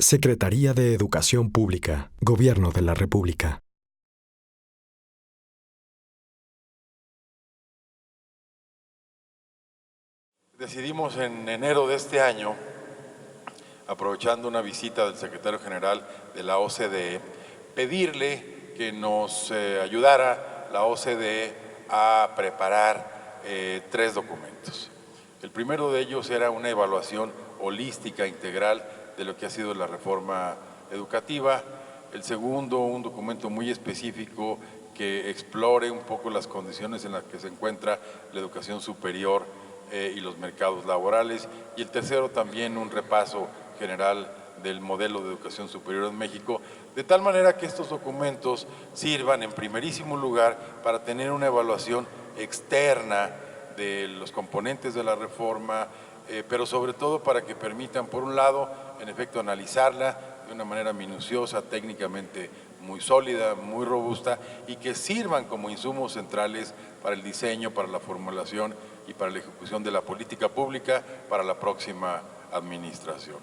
Secretaría de Educación Pública, Gobierno de la República. Decidimos en enero de este año, aprovechando una visita del secretario general de la OCDE, pedirle que nos ayudara la OCDE a preparar 3 documentos. El primero de ellos era una evaluación holística, integral, de lo que ha sido la reforma educativa. El segundo, un documento muy específico que explore un poco las condiciones en las que se encuentra la educación superior y los mercados laborales. Y el tercero, también un repaso general del modelo de educación superior en México, de tal manera que estos documentos sirvan en primerísimo lugar para tener una evaluación externa de los componentes de la reforma, pero sobre todo para que permitan, por un lado, en efecto, analizarla de una manera minuciosa, técnicamente muy sólida, muy robusta, y que sirvan como insumos centrales para el diseño, para la formulación y para la ejecución de la política pública para la próxima administración.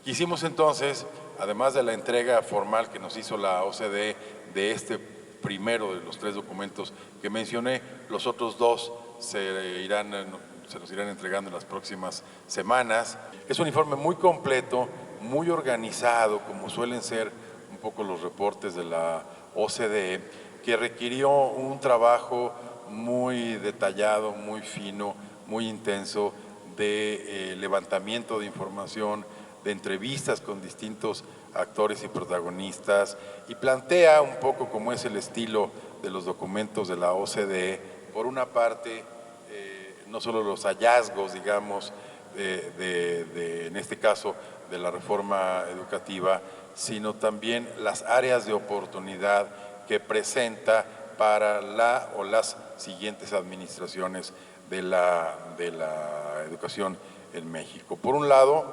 Quisimos entonces, además de la entrega formal que nos hizo la OCDE de este primero de los 3 documentos que mencioné, los otros 2 se nos irán entregando en las próximas semanas. Es un informe muy completo, muy organizado, como suelen ser un poco los reportes de la OCDE, que requirió un trabajo muy detallado, muy fino, muy intenso de levantamiento de información, de entrevistas con distintos actores y protagonistas, y plantea un poco como es el estilo de los documentos de la OCDE, por una parte, no solo los hallazgos, digamos, en este caso de la reforma educativa, sino también las áreas de oportunidad que presenta para la o las siguientes administraciones de la educación en México. Por un lado,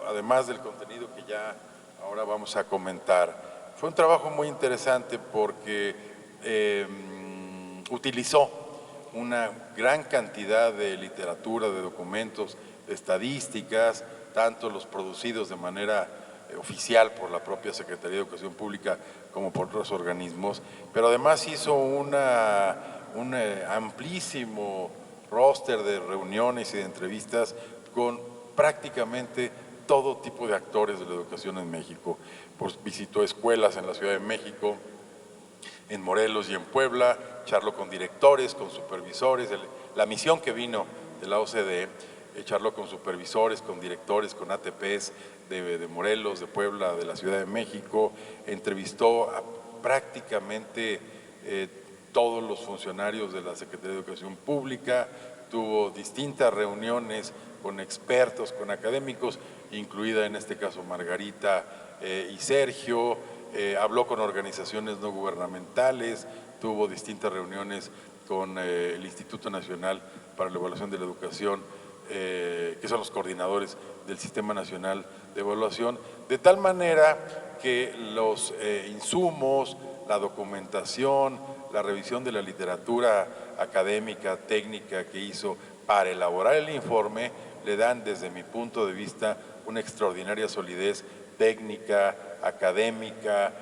además del contenido que ya ahora vamos a comentar, fue un trabajo muy interesante porque utilizó una gran cantidad de literatura, de documentos, de estadísticas, tanto los producidos de manera oficial por la propia Secretaría de Educación Pública como por otros organismos, pero además hizo un amplísimo roster de reuniones y de entrevistas con prácticamente todo tipo de actores de la educación en México. Visitó escuelas en la Ciudad de México, en Morelos y en Puebla, charló con directores, con supervisores, la misión que vino de la OCDE, charló con supervisores, con directores, con ATPs de Morelos, de Puebla, de la Ciudad de México, entrevistó a prácticamente todos los funcionarios de la Secretaría de Educación Pública, tuvo distintas reuniones con expertos, con académicos, incluida en este caso Margarita y Sergio, habló con organizaciones no gubernamentales, tuvo distintas reuniones con el Instituto Nacional para la Evaluación de la Educación, que son los coordinadores del Sistema Nacional de Evaluación, de tal manera que los insumos, la documentación, la revisión de la literatura académica, técnica que hizo para elaborar el informe, le dan desde mi punto de vista una extraordinaria solidez técnica, académica,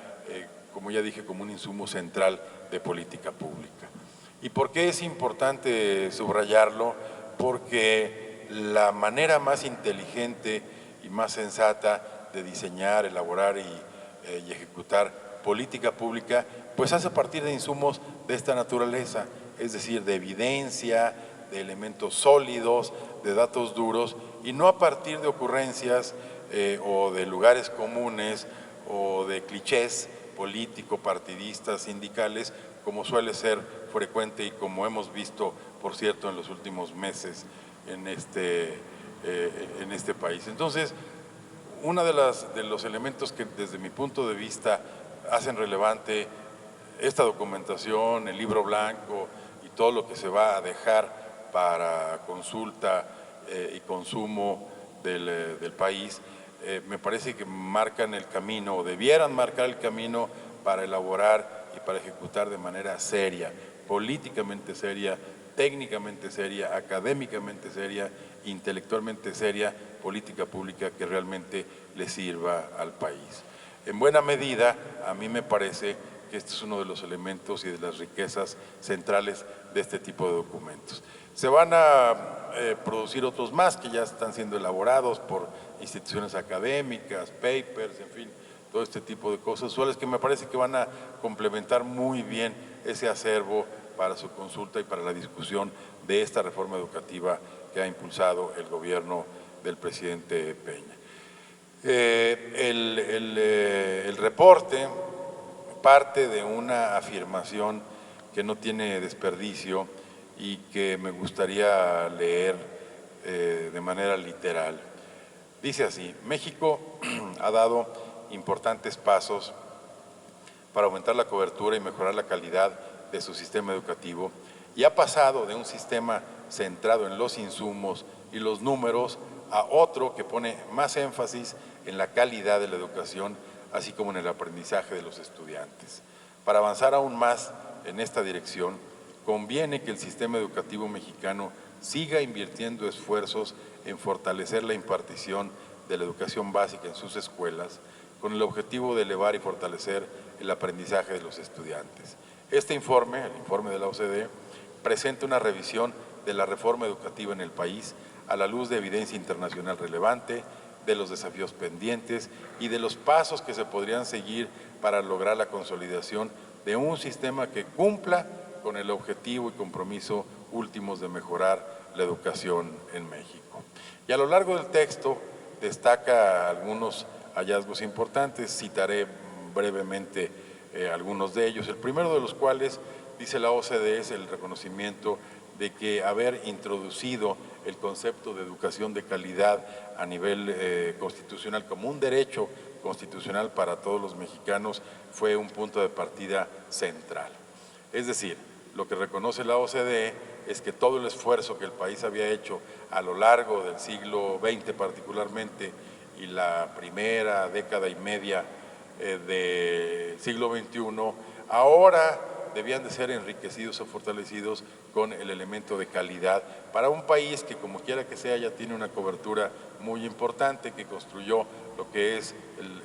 como ya dije, como un insumo central de política pública. ¿Y por qué es importante subrayarlo? Porque la manera más inteligente y más sensata de diseñar, elaborar y ejecutar política pública, pues hace a partir de insumos de esta naturaleza, es decir, de evidencia, de elementos sólidos, de datos duros, y no a partir de ocurrencias o de lugares comunes o de clichés político, partidistas, sindicales, como suele ser frecuente y como hemos visto, por cierto, en los últimos meses en este país. Entonces, uno de los elementos que desde mi punto de vista hacen relevante esta documentación, el libro blanco y todo lo que se va a dejar para consulta y consumo del país, me parece que marcan el camino, o debieran marcar el camino para elaborar y para ejecutar de manera seria, políticamente seria, técnicamente seria, académicamente seria, intelectualmente seria, política pública que realmente le sirva al país. En buena medida, a mí me parece que este es uno de los elementos y de las riquezas centrales de este tipo de documentos. Se van a producir otros más que ya están siendo elaborados por instituciones académicas, papers, en fin, todo este tipo de cosas usuales que me parece que van a complementar muy bien ese acervo para su consulta y para la discusión de esta reforma educativa que ha impulsado el gobierno del presidente Peña. El reporte parte de una afirmación que no tiene desperdicio y que me gustaría leer de manera literal. Dice así: México ha dado importantes pasos para aumentar la cobertura y mejorar la calidad de su sistema educativo y ha pasado de un sistema centrado en los insumos y los números a otro que pone más énfasis en la calidad de la educación, así como en el aprendizaje de los estudiantes. Para avanzar aún más en esta dirección, conviene que el sistema educativo mexicano siga invirtiendo esfuerzos en fortalecer la impartición de la educación básica en sus escuelas, con el objetivo de elevar y fortalecer el aprendizaje de los estudiantes. Este informe, el informe de la OCDE, presenta una revisión de la reforma educativa en el país a la luz de evidencia internacional relevante, de los desafíos pendientes y de los pasos que se podrían seguir para lograr la consolidación de un sistema que cumpla con el objetivo y compromiso últimos de mejorar la educación en México. Y a lo largo del texto destaca algunos hallazgos importantes, citaré brevemente algunos de ellos. El primero de los cuales, dice la OCDE, es el reconocimiento de que haber introducido el concepto de educación de calidad a nivel constitucional como un derecho constitucional para todos los mexicanos fue un punto de partida central. Es decir, lo que reconoce la OCDE es que todo el esfuerzo que el país había hecho a lo largo del siglo XX particularmente y la primera década y media del siglo XXI, ahora debían de ser enriquecidos o fortalecidos con el elemento de calidad para un país que, como quiera que sea, ya tiene una cobertura muy importante, que construyó lo que es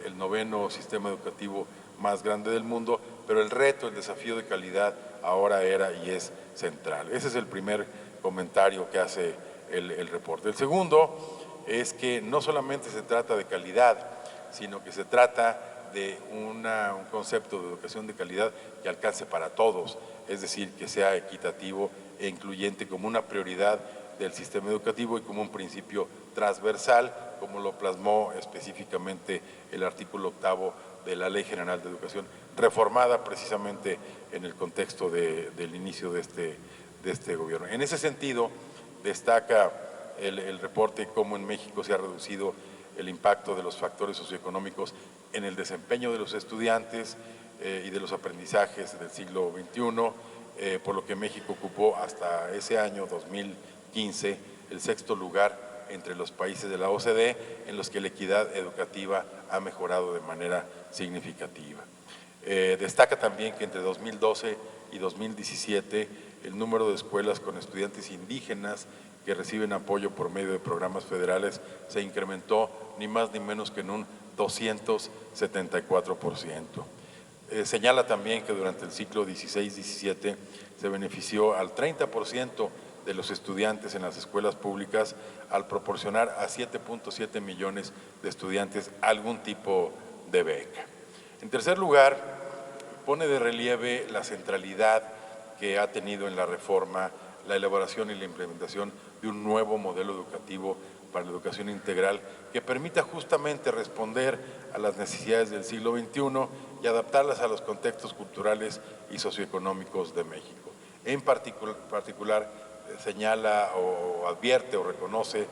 el noveno sistema educativo más grande del mundo, pero el reto, el desafío de calidad ahora era y es central. Ese es el primer comentario que hace el reporte. El segundo es que no solamente se trata de calidad, sino que se trata de un concepto de educación de calidad que alcance para todos, es decir, que sea equitativo e incluyente como una prioridad del sistema educativo y como un principio transversal, como lo plasmó específicamente el artículo 8º de la Ley General de Educación, reformada precisamente en el contexto del inicio de este gobierno. En ese sentido, destaca el reporte cómo en México se ha reducido el impacto de los factores socioeconómicos en el desempeño de los estudiantes y de los aprendizajes del siglo XXI, por lo que México ocupó hasta ese año 2015 el sexto lugar entre los países de la OCDE en los que la equidad educativa ha mejorado de manera significativa. Destaca también que entre 2012 y 2017 el número de escuelas con estudiantes indígenas que reciben apoyo por medio de programas federales se incrementó ni más ni menos que en un 274%. Señala también que durante el ciclo 16-17 se benefició al 30% de los estudiantes en las escuelas públicas al proporcionar a 7.7 millones de estudiantes algún tipo de beca. En tercer lugar, pone de relieve la centralidad que ha tenido en la reforma la elaboración y la implementación de un nuevo modelo educativo para la educación integral que permita justamente responder a las necesidades del siglo XXI y adaptarlas a los contextos culturales y socioeconómicos de México. En particular señala o advierte o reconoce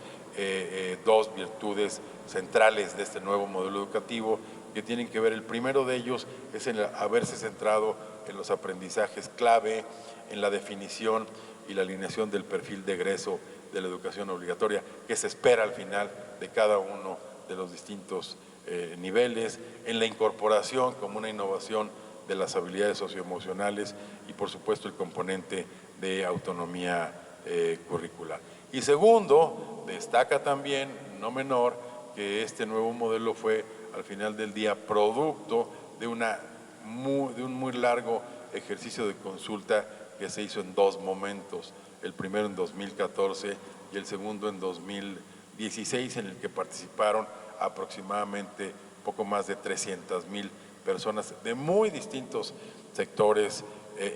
dos virtudes centrales de este nuevo modelo educativo que tienen que ver. El primero de ellos es el haberse centrado en los aprendizajes clave, en la definición y la alineación del perfil de egreso de la educación obligatoria que se espera al final de cada uno de los distintos niveles, en la incorporación como una innovación de las habilidades socioemocionales y por supuesto el componente de autonomía curricular. Y segundo, destaca también, no menor, que este nuevo modelo fue al final del día producto de un muy largo ejercicio de consulta que se hizo en dos momentos, el primero en 2014 y el segundo en 2016, en el que participaron aproximadamente poco más de 300,000 personas de muy distintos sectores,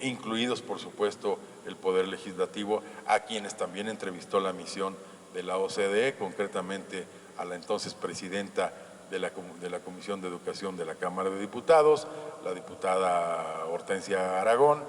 incluidos por supuesto el Poder Legislativo, a quienes también entrevistó la misión de la OCDE, concretamente a la entonces presidenta de la Comisión de Educación de la Cámara de Diputados, la diputada Hortensia Aragón,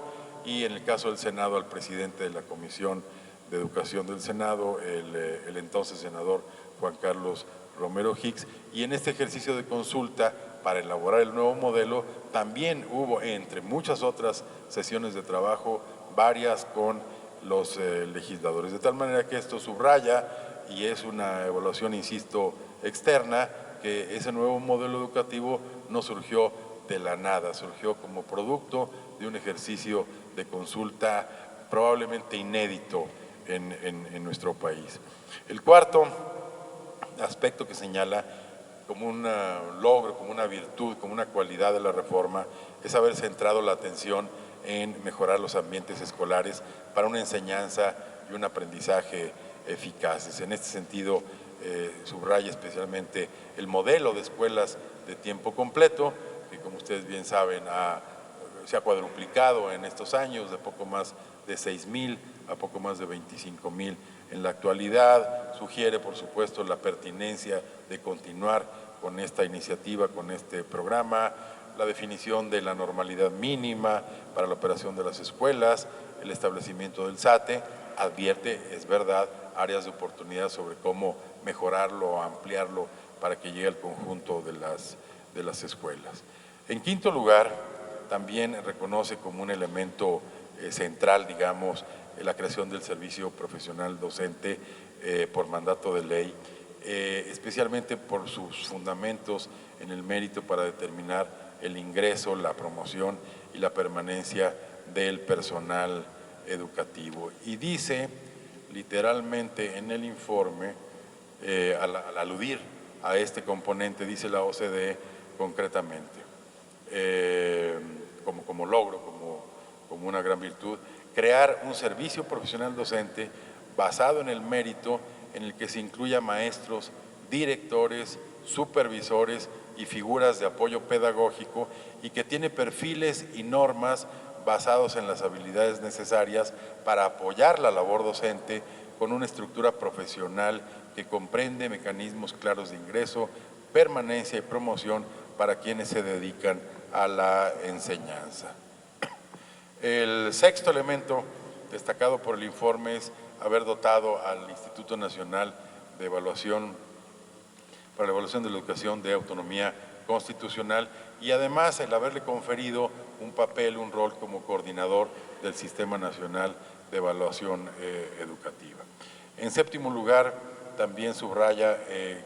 y en el caso del Senado al presidente de la Comisión de Educación del Senado, el entonces senador Juan Carlos Romero Hicks. Y en este ejercicio de consulta para elaborar el nuevo modelo también hubo, entre muchas otras sesiones de trabajo, varias con los legisladores, de tal manera que esto subraya, y es una evaluación, insisto, externa, que ese nuevo modelo educativo no surgió de la nada, surgió como producto de un ejercicio de consulta probablemente inédito en nuestro país. El cuarto aspecto que señala como un logro, como una virtud, como una cualidad de la reforma, es haber centrado la atención en mejorar los ambientes escolares para una enseñanza y un aprendizaje eficaces. En este sentido, subraya especialmente el modelo de escuelas de tiempo completo, que como ustedes bien saben se ha cuadruplicado en estos años, de poco más de 6,000 a poco más de 25,000 en la actualidad. Sugiere, por supuesto, la pertinencia de continuar con esta iniciativa, con este programa, la definición de la normalidad mínima para la operación de las escuelas, el establecimiento del SATE, advierte, es verdad, áreas de oportunidad sobre cómo mejorarlo, ampliarlo para que llegue al conjunto de las escuelas. En quinto lugar, también reconoce como un elemento central, digamos, la creación del servicio profesional docente por mandato de ley, especialmente por sus fundamentos en el mérito para determinar el ingreso, la promoción y la permanencia del personal educativo. Y dice literalmente en el informe, al aludir a este componente, dice la OCDE concretamente, como logro, como una gran virtud, crear un servicio profesional docente basado en el mérito, en el que se incluya maestros, directores, supervisores y figuras de apoyo pedagógico, y que tiene perfiles y normas basados en las habilidades necesarias para apoyar la labor docente con una estructura profesional que comprende mecanismos claros de ingreso, permanencia y promoción para quienes se dedican a la enseñanza. El sexto elemento destacado por el informe es haber dotado al Instituto Nacional de Evaluación para la Evaluación de la Educación de autonomía constitucional, y además el haberle conferido un papel, un rol como coordinador del Sistema Nacional de Evaluación Educativa. En séptimo lugar, también subraya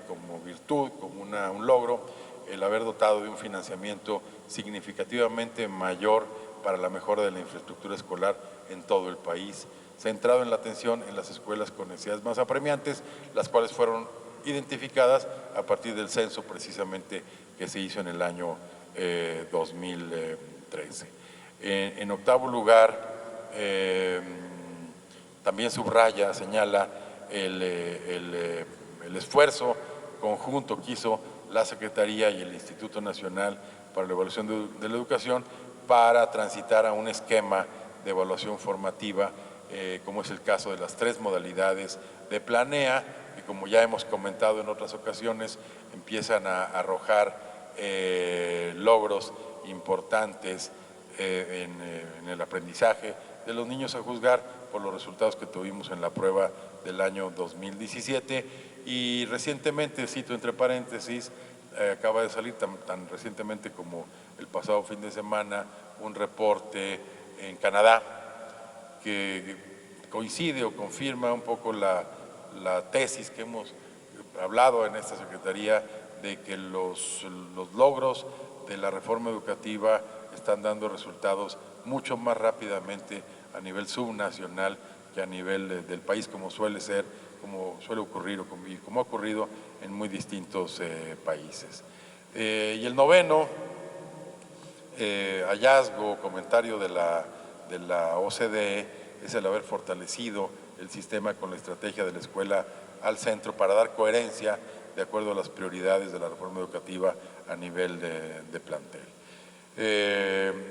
como virtud, como un logro, el haber dotado de un financiamiento significativamente mayor para la mejora de la infraestructura escolar en todo el país, centrado en la atención en las escuelas con necesidades más apremiantes, las cuales fueron identificadas a partir del censo precisamente que se hizo en el año 2013. En octavo lugar, también subraya, señala el esfuerzo conjunto que hizo la Secretaría y el Instituto Nacional para la Evaluación de la Educación para transitar a un esquema de evaluación formativa, como es el caso de las 3 modalidades de Planea, que como ya hemos comentado en otras ocasiones, empiezan a arrojar logros importantes en el aprendizaje de los niños, a juzgar por los resultados que tuvimos en la prueba del año 2017. Y recientemente, cito entre paréntesis, acaba de salir tan recientemente como el pasado fin de semana un reporte en Canadá que coincide o confirma un poco la tesis que hemos hablado en esta Secretaría, de que los logros de la reforma educativa están dando resultados mucho más rápidamente a nivel subnacional que a nivel del país, como suele ser, como suele ocurrir y como ha ocurrido en muy distintos países. Y el noveno hallazgo, comentario de la OCDE es el haber fortalecido el sistema con la estrategia de la escuela al centro para dar coherencia de acuerdo a las prioridades de la reforma educativa a nivel de plantel.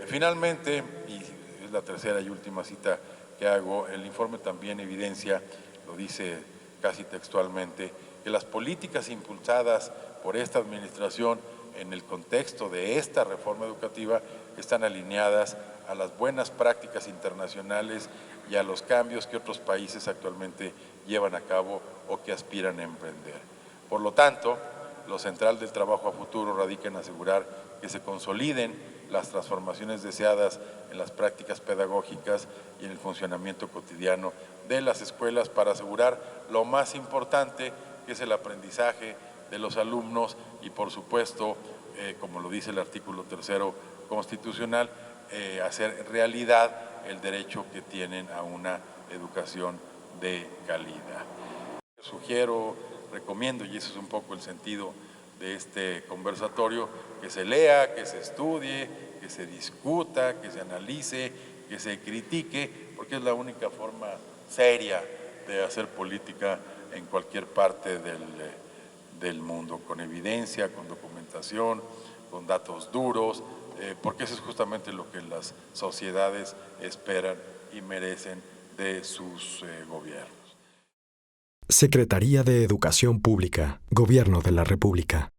Finalmente, y es la tercera y última cita que hago, el informe también evidencia, lo dice casi textualmente, que las políticas impulsadas por esta administración en el contexto de esta reforma educativa están alineadas a las buenas prácticas internacionales y a los cambios que otros países actualmente llevan a cabo o que aspiran a emprender. Por lo tanto, lo central del trabajo a futuro radica en asegurar que se consoliden las transformaciones deseadas en las prácticas pedagógicas y en el funcionamiento cotidiano de las escuelas para asegurar lo más importante, que es el aprendizaje de los alumnos y, por supuesto, como lo dice el artículo 3º constitucional, hacer realidad el derecho que tienen a una educación de calidad. Sugiero, recomiendo, y ese es un poco el sentido de este conversatorio, que se lea, que se estudie, que se discuta, que se analice, que se critique, porque es la única forma seria de hacer política en cualquier parte del mundo, con evidencia, con documentación, con datos duros, porque eso es justamente lo que las sociedades esperan y merecen de sus gobiernos. Secretaría de Educación Pública, Gobierno de la República.